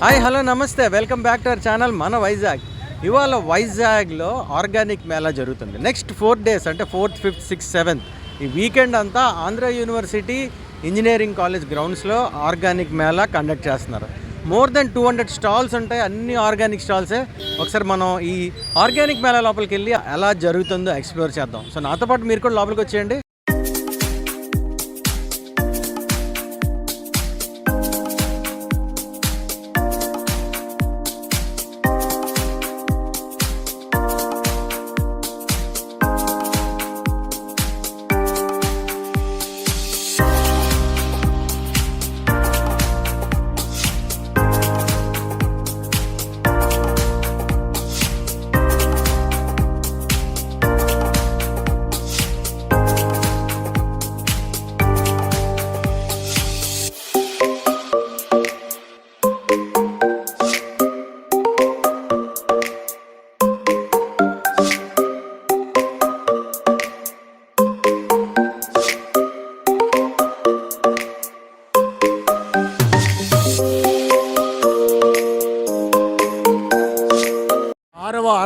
Hi hello నమస్తే, welcome back to our channel మన వైజాగ్. ఇవాళ వైజాగ్లో ఆర్గానిక్ మేళా జరుగుతుంది. నెక్స్ట్ 4 days అంటే 4th, 5th, 6th, 7th ఈ వీకెండ్ అంతా ఆంధ్ర యూనివర్సిటీ ఇంజనీరింగ్ కాలేజ్ గ్రౌండ్స్లో ఆర్గానిక్ మేళా కండక్ట్ చేస్తున్నారు. మోర్ దెన్ 200 స్టాల్స్ ఉంటాయి, అన్ని ఆర్గానిక్ స్టాల్సే. ఒకసారి మనం ఈ ఆర్గానిక్ మేళా లోపలికి వెళ్ళి ఎలా జరుగుతుందో ఎక్స్ప్లోర్ చేద్దాం. సో నాతో పాటు మీరు కూడా లోపలికి వచ్చేయండి.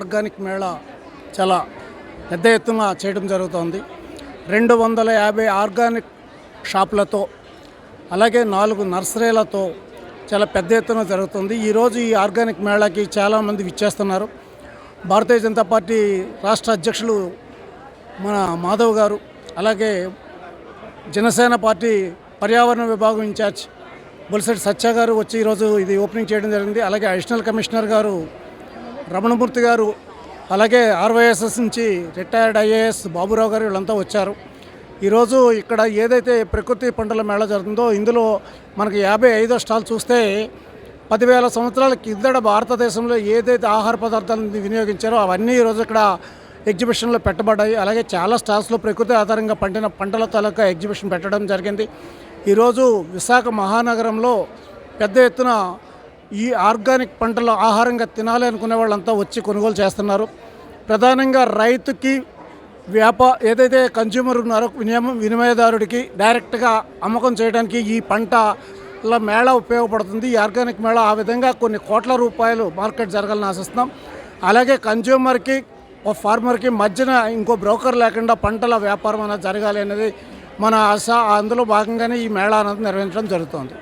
ఆర్గానిక్ మేళా చాలా పెద్ద ఎత్తున చేయడం జరుగుతోంది. 250 ఆర్గానిక్ షాపులతో అలాగే 4 నర్సరీలతో చాలా పెద్ద ఎత్తున జరుగుతుంది. ఈరోజు ఈ ఆర్గానిక్ మేళాకి చాలామంది విచ్చేస్తున్నారు. భారతీయ జనతా పార్టీ రాష్ట్ర అధ్యక్షులు మన మాధవ్ గారు, అలాగే జనసేన పార్టీ పర్యావరణ విభాగం ఇన్ఛార్జ్ బొలిశెట్టి సత్య గారు వచ్చి ఈరోజు ఇది ఓపెనింగ్ చేయడం జరిగింది. అలాగే అడిషనల్ కమిషనర్ గారు రమణమూర్తి గారు, అలాగే ఆర్వైఎస్ఎస్ నుంచి రిటైర్డ్ ఐఏఎస్ బాబురావు గారు, వీళ్ళంతా వచ్చారు. ఈరోజు ఇక్కడ ఏదైతే ప్రకృతి పంటల మేళా జరుగుతుందో ఇందులో మనకి 55వ స్టాల్ చూస్తే 10,000 సంవత్సరాల కిందట భారతదేశంలో ఏదైతే ఆహార పదార్థాలను వినియోగించారో అవన్నీ ఈరోజు ఇక్కడ ఎగ్జిబిషన్లో పెట్టబడ్డాయి. అలాగే చాలా స్టాల్స్లో ప్రకృతి ఆధారంగా పండిన పంటల తాలూకా ఎగ్జిబిషన్ పెట్టడం జరిగింది. ఈరోజు విశాఖ మహానగరంలో పెద్ద ఎత్తున ఈ ఆర్గానిక్ పంటలు ఆహారంగా తినాలి అనుకునే వాళ్ళంతా వచ్చి కొనుగోలు చేస్తున్నారు. ప్రధానంగా రైతుకి ఏదైతే కన్జ్యూమర్ ఉన్నారో వినిమయదారుడికి డైరెక్ట్గా అమ్మకం చేయడానికి ఈ పంటల మేళా ఉపయోగపడుతుంది. ఈ ఆర్గానిక్ మేళా ఆ విధంగా కొన్ని కోట్ల రూపాయలు మార్కెట్ జరగాలని ఆశిస్తున్నాం. అలాగే కన్జ్యూమర్కి ఫార్మర్కి మధ్యన ఇంకో బ్రోకర్ లేకుండా పంటల వ్యాపారం అనేది జరగాలి అనేది మన ఆశ. అందులో భాగంగానే ఈ మేళా అనేది నిర్వహించడం జరుగుతుంది.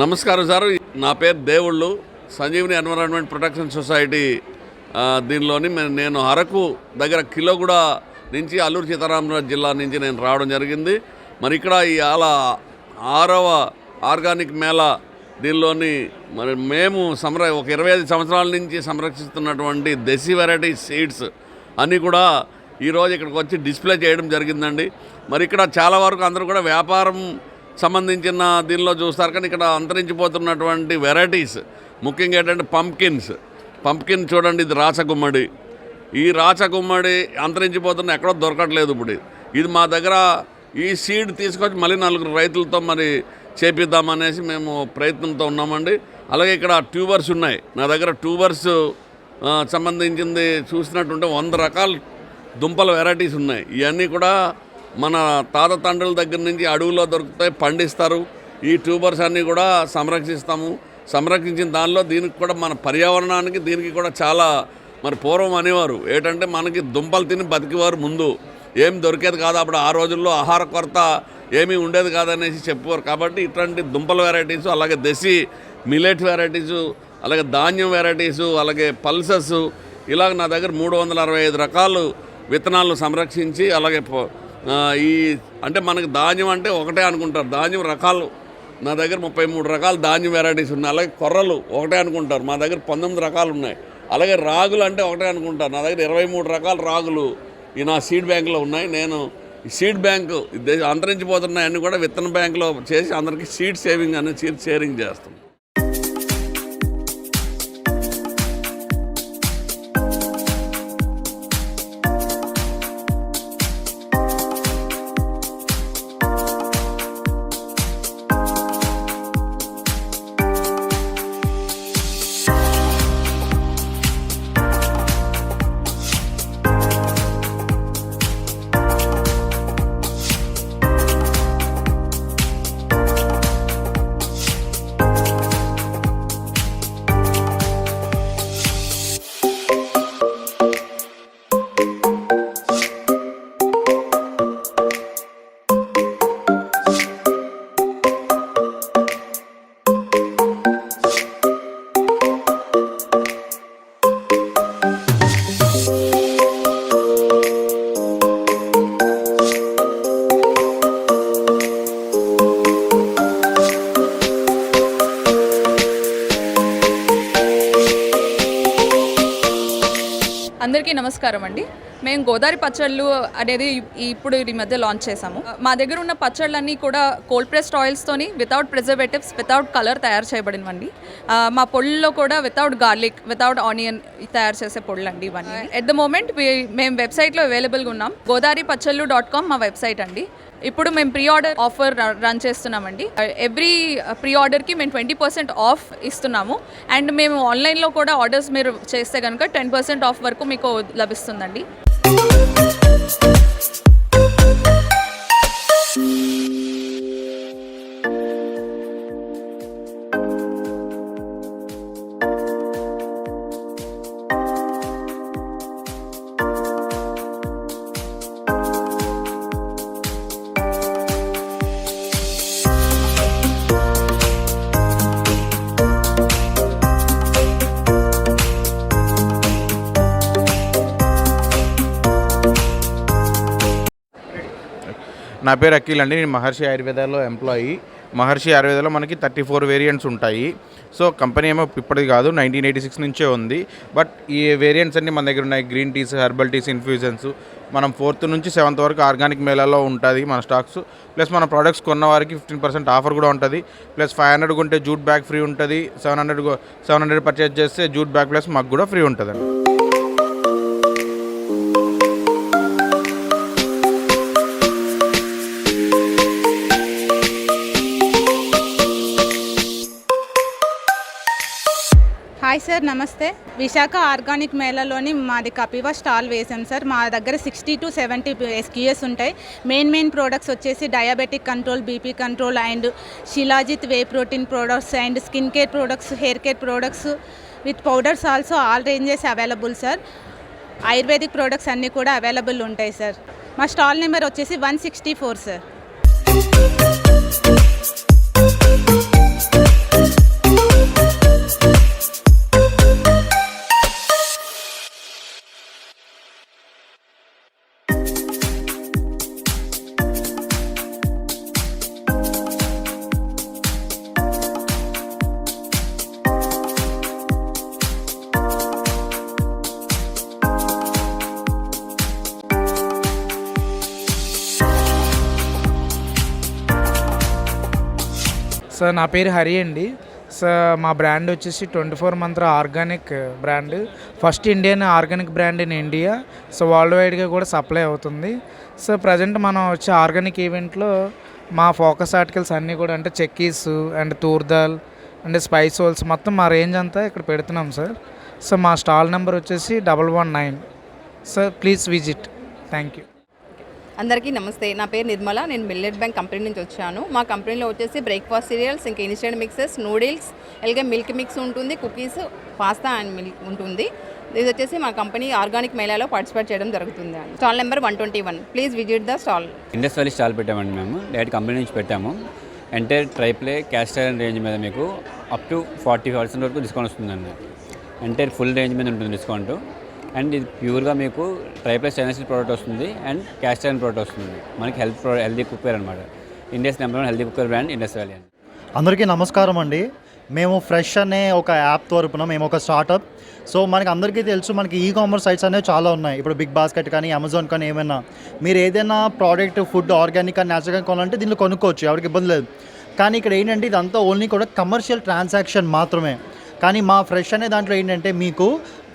నమస్కారం సార్, నా పేరు దేవుళ్ళు, సంజీవని ఎన్విరాన్మెంట్ ప్రొటెక్షన్ సొసైటీ దీనిలోని నేను అరకు దగ్గర కిలోగూడ నుంచి అల్లూరు సీతారామరాజు జిల్లా నుంచి నేను రావడం జరిగింది. మరి ఇక్కడ ఇవాళ 6వ ఆర్గానిక్ మేళా దీనిలోని మరి మేము ఒక 25 సంవత్సరాల నుంచి సంరక్షిస్తున్నటువంటి దేశీ వెరైటీ సీడ్స్ అన్నీ కూడా ఈరోజు ఇక్కడికి వచ్చి డిస్ప్లే చేయడం జరిగిందండి. మరి ఇక్కడ చాలా వరకు అందరూ కూడా వ్యాపారం సంబంధించిన దీనిలో చూస్తారు, కానీ ఇక్కడ అంతరించిపోతున్నటువంటి వెరైటీస్ ముఖ్యంగా ఏంటంటే పంప్కిన్ చూడండి, ఇది రాచగుమ్మడి. ఈ రాచగుమ్మడి అంతరించిపోతున్న ఎక్కడో దొరకట్లేదు. ఇప్పుడు ఇది మా దగ్గర ఈ సీడ్ తీసుకొచ్చి మళ్ళీ 4 రైతులతో మరి చేపిద్దామనేసి మేము ప్రయత్నంతో ఉన్నామండి. అలాగే ఇక్కడ ట్యూబర్స్ ఉన్నాయి నా దగ్గర. ట్యూబర్స్ సంబంధించింది చూసినట్టుంటే 100 రకాల దుంపల వెరైటీస్ ఉన్నాయి. ఇవన్నీ కూడా మన తాత తండ్రుల దగ్గర నుంచి అడవుల్లో దొరుకుతాయి, పండిస్తారు. ఈ ట్యూబర్స్ అన్నీ కూడా సంరక్షించిన దానిలో దీనికి కూడా మన పర్యావరణానికి దీనికి కూడా చాలా మరి పూర్వం అనేవారు ఏంటంటే మనకి దుంపలు తిని బతికేవారు. ముందు ఏం దొరికేది కాదు, అప్పుడు ఆ రోజుల్లో ఆహార కొరత ఏమీ ఉండేది కాదనేసి చెప్పేవారు. కాబట్టి ఇట్లాంటి దుంపల వెరైటీసు, అలాగే దేశీ మిల్లెట్ వెరైటీసు, అలాగే ధాన్యం వెరైటీసు, అలాగే పల్సెస్, ఇలాగ నా దగ్గర 365 రకాలు విత్తనాలను సంరక్షించి, అలాగే ఈ అంటే మనకి ధాన్యం అంటే ఒకటే అనుకుంటారు, ధాన్యం రకాలు నా దగ్గర 33 రకాల ధాన్యం వెరైటీస్ ఉన్నాయి. అలాగే కొర్రలు ఒకటే అనుకుంటారు, మా దగ్గర 19 రకాలు ఉన్నాయి. అలాగే రాగులు అంటే ఒకటే అనుకుంటారు, నా దగ్గర 23 రకాల రాగులు ఈ నా సీడ్ బ్యాంకులో ఉన్నాయి. నేను ఈ సీడ్ బ్యాంకు అంతరించిపోతున్నాయన్నీ కూడా విత్తన బ్యాంకులో చేసి అందరికీ సీడ్ సేవింగ్ అని సీడ్ షేరింగ్ చేస్తాం. అందరికీ నమస్కారం అండి. మేము గోదావరి పచ్చళ్ళు అనేది ఇప్పుడు ఈ మధ్య లాంచ్ చేసాము. మా దగ్గర ఉన్న పచ్చళ్ళన్నీ కూడా కోల్డ్ ప్రెస్డ్ ఆయిల్స్తోని వితౌట్ ప్రిజర్వేటివ్స్ వితౌట్ కలర్ తయారు చేయబడినవండి. మా పొళ్ళలో కూడా వితౌట్ గార్లిక్ వితౌట్ ఆనియన్ తయారు చేసే పొళ్ళు అండి ఇవన్నీ. ఎట్ ద మూమెంట్ మేము వెబ్సైట్లో అవైలబుల్గా ఉన్నాం. godaripachhallu.com మా వెబ్సైట్ అండి. ఇప్పుడు మేము ప్రీ ఆర్డర్ ఆఫర్ రన్ చేస్తున్నామండి. ఎవ్రీ ప్రీ ఆర్డర్కి మేము 20% ఆఫ్ ఇస్తున్నాము. అండ్ మేము ఆన్లైన్లో కూడా ఆర్డర్స్ మీరు చేస్తే కనుక 10% ఆఫ్ వరకు మీకు లభిస్తుందండి. నా పేరు అఖిల్ అండి. నేను మహర్షి ఆయుర్వేదాలో ఎంప్లాయీ. మహర్షి ఆయుర్వేదాలో మనకి 34 వేరియంట్స్ ఉంటాయి. సో కంపెనీ ఏమో ఇప్పటిది కాదు, 1986 నుంచే ఉంది. బట్ ఈ వేరియంట్స్ అన్నీ మన దగ్గర ఉన్నాయి. Green teas, herbal teas, infusions. మనం 4th నుంచి 7th వరకు ఆర్గానిక్ మేళాలో ఉంటుంది మన స్టాక్స్. ప్లస్ మన ప్రోడక్ట్స్ కొన్న వారికి 15% ఆఫర్ కూడా ఉంటుంది. ప్లస్ 500 కొంటే జూట్ బ్యాగ్ ఫ్రీ ఉంటుంది. 700 పర్చేజ్ చేస్తే జూట్ బ్యాగ్ ప్లస్ మాకు కూడా ఫ్రీ ఉంటుందండి. హాయ్ సార్, నమస్తే. విశాఖ ఆర్గానిక్ మేళాలోని మాది కపివా స్టాల్ వేసాం సార్. మా దగ్గర 60 to 70 SKUs ఉంటాయి. మెయిన్ ప్రోడక్ట్స్ వచ్చేసి diabetic control, BP control and shilajit whey protein products and skin care products, hair care products with powders also all ranges available sir. Ayurvedic products అన్నీ కూడా available ఉంటాయి sir. మా stall number వచ్చేసి 164 sir. Sir నా పేరు హరి అండి. Sir మా brand వచ్చేసి 24 మంత్ర organic brand. First Indian organic brand in India. So world వైడ్గా కూడా సప్లై అవుతుంది. సో ప్రజెంట్ మనం వచ్చే ఆర్గానిక్ ఈవెంట్లో మా ఫోకస్ ఆర్టికల్స్ అన్నీ కూడా అంటే చెక్కీస్ అండ్ తూర్దాల్ అండ్ స్పైస్ హోల్స్ మొత్తం మా రేంజ్ అంతా ఇక్కడ పెడుతున్నాం సార్. సో మా స్టాల్ నెంబర్ వచ్చేసి 119. Sir please visit. Thank you. అందరికీ నమస్తే. నా పేరు నిర్మల. నేను మిల్లెట్ బ్యాంక్ కంపెనీ నుంచి వచ్చాను. మా కంపెనీలో వచ్చేసి బ్రేక్ఫాస్ట్ సీరియల్స్, ఇంకా ఇన్స్టెంట్ మిక్సెస్, నూడిల్స్, అలాగే మిల్క్ మిక్స్ ఉంటుంది, కుకీస్, పాస్తా అండ్ మిల్క్ ఉంటుంది. ఇది వచ్చేసి మా కంపెనీ ఆర్గానిక్ మేళాలో పార్టిసిపేట్ చేయడం జరుగుతుంది. Stall number 121. Please visit the stall. Indus valley stall పెట్టామండి. మేము డైరెక్ట్ కంపెనీ నుంచి పెట్టాము. Entire tri-ply cast iron range మీద మీకు అప్ టు 40% వరకు డిస్కౌంట్ వస్తుందండి. ఎంటైర్ ఫుల్ రేంజ్ మీద ఉంటుంది డిస్కౌంట్. అండ్ ఇది ప్యూర్గా మీకు ట్రైప్లే స్టెయిన్లెస్ స్టీల్ ప్రోడక్ట్ వస్తుంది అండ్ క్యాస్ట్ ఐరన్ ప్రోడక్ట్ వస్తుంది. మనకి హెల్దీ కుక్వేర్ అనమాట. India's number 1 healthy cookware brand Indus valley అండి. అందరికీ నమస్కారం అండి. మేము ఫ్రెష్ అనే ఒక యాప్ తరపున మేము ఒక స్టార్టప్. సో మనకి అందరికీ తెలుసు, మనకి ఈ కామర్స్ సైట్స్ అనేవి చాలా ఉన్నాయి. ఇప్పుడు బిగ్ బాస్కెట్ కానీ అమెజాన్ కానీ ఏమైనా మీరు ఏదైనా ప్రోడక్ట్ ఫుడ్ ఆర్గానిక్ కానీ న్యాచురల్గా కొనాలంటే దీనిలో కొనుక్కోవచ్చు, ఎవరికి ఇబ్బంది లేదు. కానీ ఇక్కడ ఏంటంటే ఇదంతా ఓన్లీ కూడా కమర్షియల్ ట్రాన్సాక్షన్ మాత్రమే. కానీ మా ఫ్రెష్ అనే దాంట్లో ఏంటంటే మీకు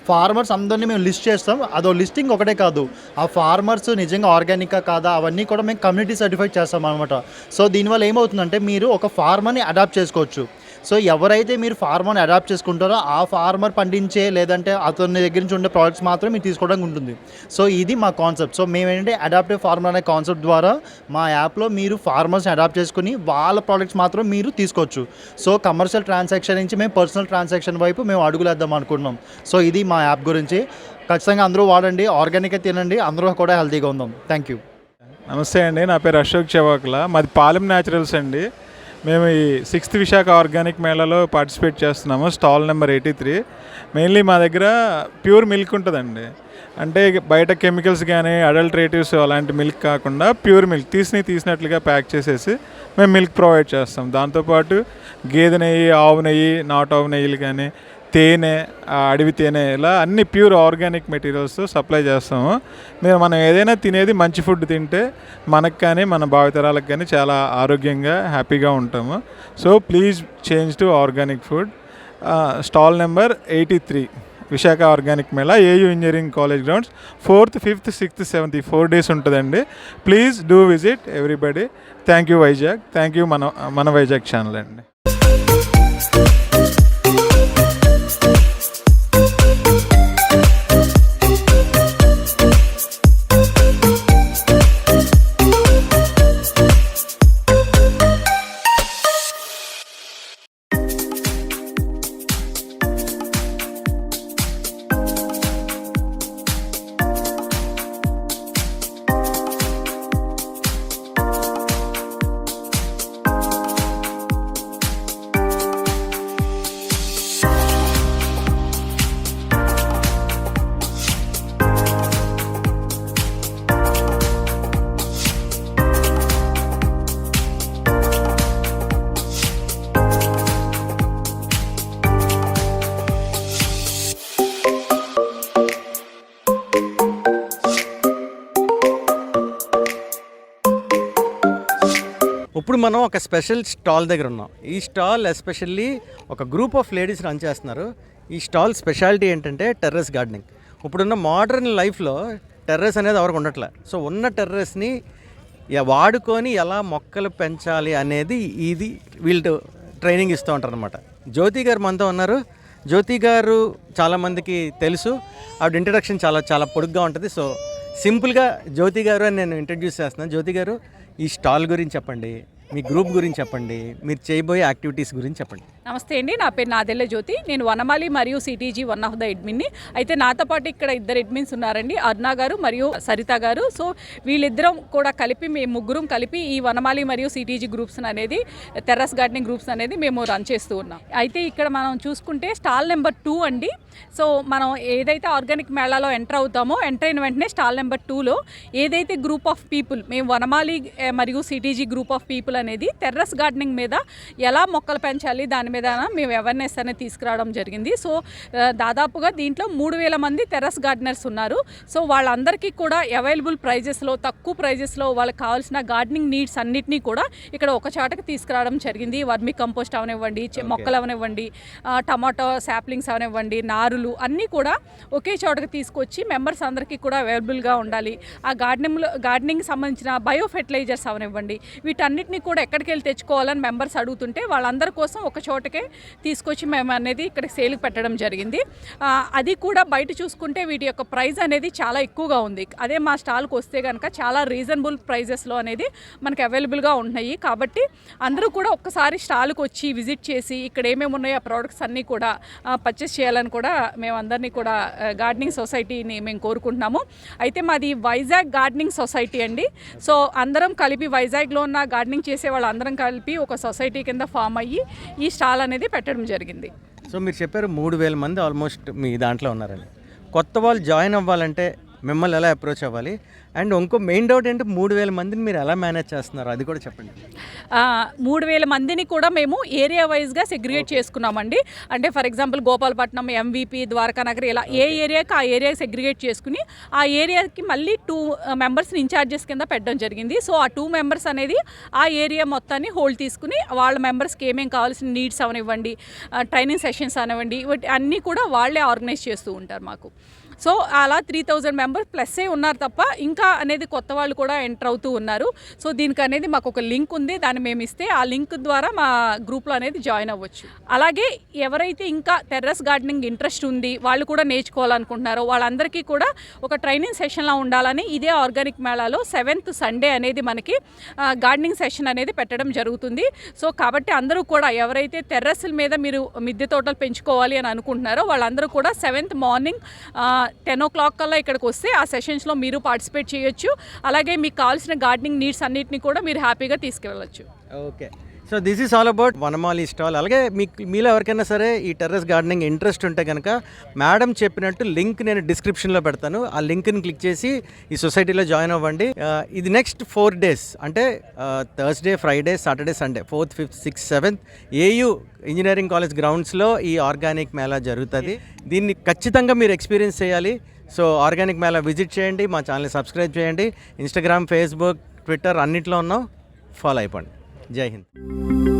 ఫార్మర్స్ అందరినీ మేము లిస్ట్ చేస్తాం. అదో లిస్టింగ్ ఒకటే కాదు, ఆ ఫార్మర్స్ నిజంగా ఆర్గానిక్గా కాదా అవన్నీ కూడా మేము కమ్యూనిటీ సర్టిఫైడ్ చేస్తాం అనమాట. సో దీనివల్ల ఏమవుతుందంటే మీరు ఒక ఫార్మర్ని అడాప్ట్ చేసుకోవచ్చు. సో ఎవరైతే మీరు ఫార్మర్ని అడాప్ట్ చేసుకుంటారో ఆ ఫార్మర్ పండించే లేదంటే అతని దగ్గర నుంచి ఉండే ప్రోడక్ట్స్ మాత్రం మీరు తీసుకోవడానికి ఉంటుంది. సో ఇది మా కాన్సెప్ట్. సో మేమేంటంటే అడాప్టివ్ ఫార్మర్ అనే కాన్సెప్ట్ ద్వారా మా యాప్లో మీరు ఫార్మర్స్ని అడాప్ట్ చేసుకుని వాళ్ళ ప్రోడక్ట్స్ మాత్రం మీరు తీసుకోవచ్చు. సో కమర్షియల్ ట్రాన్సాక్షన్ నుంచి మేము పర్సనల్ ట్రాన్సాక్షన్ వైపు మేము అడుగులేద్దాం అనుకుంటున్నాం. సో ఇది మా యాప్ గురించి. ఖచ్చితంగా అందరూ వాడండి, ఆర్గానిక్గా తినండి, అందరూ కూడా హెల్తీగా ఉందాం. Thank you. నమస్తే అండి, నా పేరు అశోక్ చెవాకుల, మాది పాలెం న్యాచురల్స్ అండి. మేము ఈ 6th విశాఖ ఆర్గానిక్ మేళాలో పార్టిసిపేట్ చేస్తున్నాము, స్టాల్ నెంబర్ 83. మెయిన్లీ మా దగ్గర ప్యూర్ మిల్క్ ఉంటుందండి. అంటే బయట కెమికల్స్ కానీ అడల్ట్రేటివ్స్ అలాంటి మిల్క్ కాకుండా ప్యూర్ మిల్క్ తీసినట్లుగా ప్యాక్ చేసేసి మేము మిల్క్ ప్రొవైడ్ చేస్తాం. దాంతోపాటు గేదె నెయ్యి, ఆవు నెయ్యి, నాటు ఆవు నెయ్యిలు కానీ, తేనె, అడవి తేనె, ఇలా అన్ని ప్యూర్ ఆర్గానిక్ మెటీరియల్స్ సప్లై చేస్తాము. మనం ఏదైనా తినేది మంచి ఫుడ్ తింటే మనకు కానీ మన భావితరాలకు కానీ చాలా ఆరోగ్యంగా హ్యాపీగా ఉంటాము. So please change to organic food. Stall number 83 Visakha organic Mela, AU engineering college grounds, 4th, 5th, 6th, 7th 4 days ఉంటుందండి. Please do visit everybody. Thank you Vizag, thank you మన వైజాగ్ ఛానల్ అండి. ఇప్పుడు మనం ఒక స్పెషల్ స్టాల్ దగ్గర ఉన్నాం. ఈ స్టాల్ ఎస్పెషల్లీ ఒక గ్రూప్ ఆఫ్ లేడీస్ రన్ చేస్తున్నారు. ఈ స్టాల్ స్పెషాలిటీ ఏంటంటే టెర్రస్ గార్డెనింగ్. ఇప్పుడున్న మోడర్న్ లైఫ్లో టెర్రస్ అనేది ఎవరికి ఉండట్లే. సో ఉన్న టెర్రస్ని వాడుకొని ఎలా మొక్కలు పెంచాలి అనేది ఇది వీళ్ళు ట్రైనింగ్ ఇస్తూ ఉంటారు అనమాట. జ్యోతి గారు మనతో ఉన్నారు. జ్యోతి గారు చాలామందికి తెలుసు, ఆవిడ ఇంట్రడక్షన్ చాలా పొడుగ్గా ఉంటుంది. సో సింపుల్గా జ్యోతి గారు అని నేను ఇంట్రడ్యూస్ చేస్తున్నాను. జ్యోతి గారు, ఈ స్టాల్ గురించి చెప్పండి, మీ గ్రూప్ గురించి చెప్పండి, మీరు చేయబోయే యాక్టివిటీస్ గురించి చెప్పండి. నమస్తే అండి, నా పేరు నాదెల్ల జ్యోతి. నేను వనమాలి మరియు సిటీజీ వన్ ఆఫ్ ద అడ్మిన్ని. అయితే నాతో పాటు ఇక్కడ 2 అడ్మిన్స్ ఉన్నారండి, అరుణ గారు మరియు సరిత గారు. సో వీళ్ళిద్దరం కూడా కలిపి, మేము ముగ్గురం కలిపి ఈ వనమాలి మరియు సిటీజీ గ్రూప్స్ అనేది, టెర్రస్ గార్డెనింగ్ గ్రూప్స్ అనేది మేము రన్ చేస్తూ ఉన్నాం. అయితే ఇక్కడ మనం చూసుకుంటే స్టాల్ నెంబర్ 2 అండి. సో మనం ఏదైతే ఆర్గానిక్ మేళాలో ఎంటర్ అవుతామో, ఎంటర్ అయిన వెంటనే స్టాల్ నెంబర్ 2లో ఏదైతే గ్రూప్ ఆఫ్ పీపుల్, మేము వనమాలి మరియు సిటీజీ గ్రూప్ ఆఫ్ పీపుల్ అనేది టెర్రస్ గార్డెనింగ్ మీద ఎలా మొక్కలు పెంచాలి దాని మీద మేము అవేర్నెస్ అనేది తీసుకురావడం జరిగింది. సో దాదాపుగా దీంట్లో 3000 మంది టెర్రస్ గార్డెనర్స్ ఉన్నారు. సో వాళ్ళందరికీ కూడా అవైలబుల్ ప్రైజెస్లో, తక్కువ ప్రైజెస్లో వాళ్ళకి కావాల్సిన గార్డెనింగ్ నీడ్స్ అన్నిటినీ కూడా ఇక్కడ ఒక చాటకి తీసుకురావడం జరిగింది. వర్మి కంపోస్ట్ అవనివ్వండి, మొక్కలు అవనివ్వండి, టమాటో శాప్లింగ్స్ అవనివ్వండి, నారులు అన్నీ కూడా ఒకే చోటకి తీసుకొచ్చి మెంబర్స్ అందరికీ కూడా అవైలబుల్గా ఉండాలి. ఆ గార్డెనింగ్ సంబంధించిన బయో ఫెర్టిలైజర్స్ అవనివ్వండి, వీటన్నిటిని కూడా ఎక్కడికి వెళ్ళి తెచ్చుకోవాలని మెంబర్స్ అడుగుతుంటే వాళ్ళందరి కోసం ఒక చోటకే తీసుకొచ్చి మేము అనేది ఇక్కడ సేల్కి పెట్టడం జరిగింది. అది కూడా బయట చూసుకుంటే వీటి యొక్క ప్రైస్ అనేది చాలా ఎక్కువగా ఉంది. అదే మా స్టాల్కి వస్తే కనుక చాలా రీజనబుల్ ప్రైజెస్లో అనేది మనకి అవైలబుల్గా ఉంటున్నాయి. కాబట్టి అందరూ కూడా ఒక్కసారి స్టాల్కి వచ్చి విజిట్ చేసి ఇక్కడ ఏమేమి ఉన్నాయో ఆ ప్రోడక్ట్స్ అన్నీ కూడా పర్చేస్ చేయాలని కూడా మేము అందరినీ కూడా గార్డెనింగ్ సొసైటీని మేము కోరుకుంటున్నాము. అయితే మాది వైజాగ్ గార్డెనింగ్ సొసైటీ అండి. సో అందరం కలిపి వైజాగ్లో ఉన్న గార్డెనింగ్ చేసే వాళ్ళందరం కలిపి ఒక సొసైటీ కింద ఫామ్ అయ్యి ఈ స్టాల్ అనేది పెట్టడం జరిగింది. సో మీరు చెప్పారు 3000 మంది ఆల్మోస్ట్ మీ దాంట్లో ఉన్నారని. కొత్త వాళ్ళు జాయిన్ అవ్వాలంటే మిమ్మల్ని ఎలా అప్రోచ్ అవ్వాలి, అండ్ ఇంకో మెయిన్ డౌట్ ఏంటి 3,000 మందిని మీరు ఎలా మేనేజ్ చేస్తున్నారు అది కూడా చెప్పండి. 3,000 మందిని కూడా మేము ఏరియా వైజ్గా సెగ్రిగేట్ చేసుకున్నామండి. అంటే for example Gopalapatnam, MVP, Dwarakanagar ఇలా ఏ ఏరియాకి ఆ ఏరియా సెగ్రిగేట్ చేసుకుని ఆ ఏరియాకి మళ్ళీ 2 మెంబర్స్ని ఇన్ఛార్జెస్ కింద పెట్టడం జరిగింది. సో ఆ 2 మెంబర్స్ అనేది ఆ ఏరియా మొత్తాన్ని హోల్డ్ తీసుకుని వాళ్ళ మెంబర్స్కి ఏమేమి కావాల్సిన నీడ్స్ అవనివ్వండి, ట్రైనింగ్ సెషన్స్ అనివ్వండి, ఇవి అన్నీ కూడా వాళ్ళే ఆర్గనైజ్ చేస్తూ ఉంటారు మాకు. సో అలా 3,000 మెంబర్స్ ప్లస్సే ఉన్నారు తప్ప ఇంకా అనేది కొత్త వాళ్ళు కూడా ఎంటర్ అవుతూ ఉన్నారు. సో దీనికి అనేది మాకు ఒక లింక్ ఉంది, దాన్ని మేము ఇస్తే ఆ లింక్ ద్వారా మా గ్రూప్లో అనేది జాయిన్ అవ్వచ్చు. అలాగే ఎవరైతే ఇంకా టెర్రస్ గార్డెనింగ్ ఇంట్రెస్ట్ ఉంది, వాళ్ళు కూడా నేర్చుకోవాలనుకుంటున్నారో వాళ్ళందరికీ కూడా ఒక ట్రైనింగ్ సెషన్లా ఉండాలని ఇదే ఆర్గానిక్ మేళాలో 7th సండే అనేది మనకి గార్డెనింగ్ సెషన్ అనేది పెట్టడం జరుగుతుంది. సో కాబట్టి అందరూ కూడా ఎవరైతే టెర్రస్ల మీద మీరు మిద్దె తోటలు పెంచుకోవాలి అని అనుకుంటున్నారో వాళ్ళందరూ కూడా 7th మార్నింగ్ 10 o'clock కల్లా ఇక్కడికి వస్తే ఆ సెషన్స్లో మీరు పార్టిసిపేట్ చేయొచ్చు. అలాగే మీకు కావాల్సిన గార్డెనింగ్ నీడ్స్ అన్నిటిని కూడా మీరు హ్యాపీగా తీసుకెళ్ళచ్చు. Okay, so this is all about Vanamali stall. అలాగే మీలో ఎవరికైనా సరే ఈ టెర్రస్ గార్డెనింగ్ ఇంట్రెస్ట్ ఉంటే కనుక మేడం చెప్పినట్టు లింక్ నేను డిస్క్రిప్షన్లో పెడతాను. ఆ లింక్ని క్లిక్ చేసి ఈ సొసైటీలో జాయిన్ అవ్వండి. ఇది నెక్స్ట్ 4 days అంటే Thursday, Friday, Saturday, Sunday 4th, 5th, 6th, 7th AU engineering college గ్రౌండ్స్లో ఈ ఆర్గానిక్ మేళా జరుగుతుంది. దీన్ని ఖచ్చితంగా మీరు ఎక్స్పీరియన్స్ చేయాలి. సో ఆర్గానిక్ మేళా విజిట్ చేయండి, మా ఛానల్ని సబ్స్క్రైబ్ చేయండి, ఇన్స్టాగ్రామ్, ఫేస్బుక్, ట్విట్టర్ అన్నింటిలో ఉన్నాం, ఫాలో అయిపోండి. జై హింద్.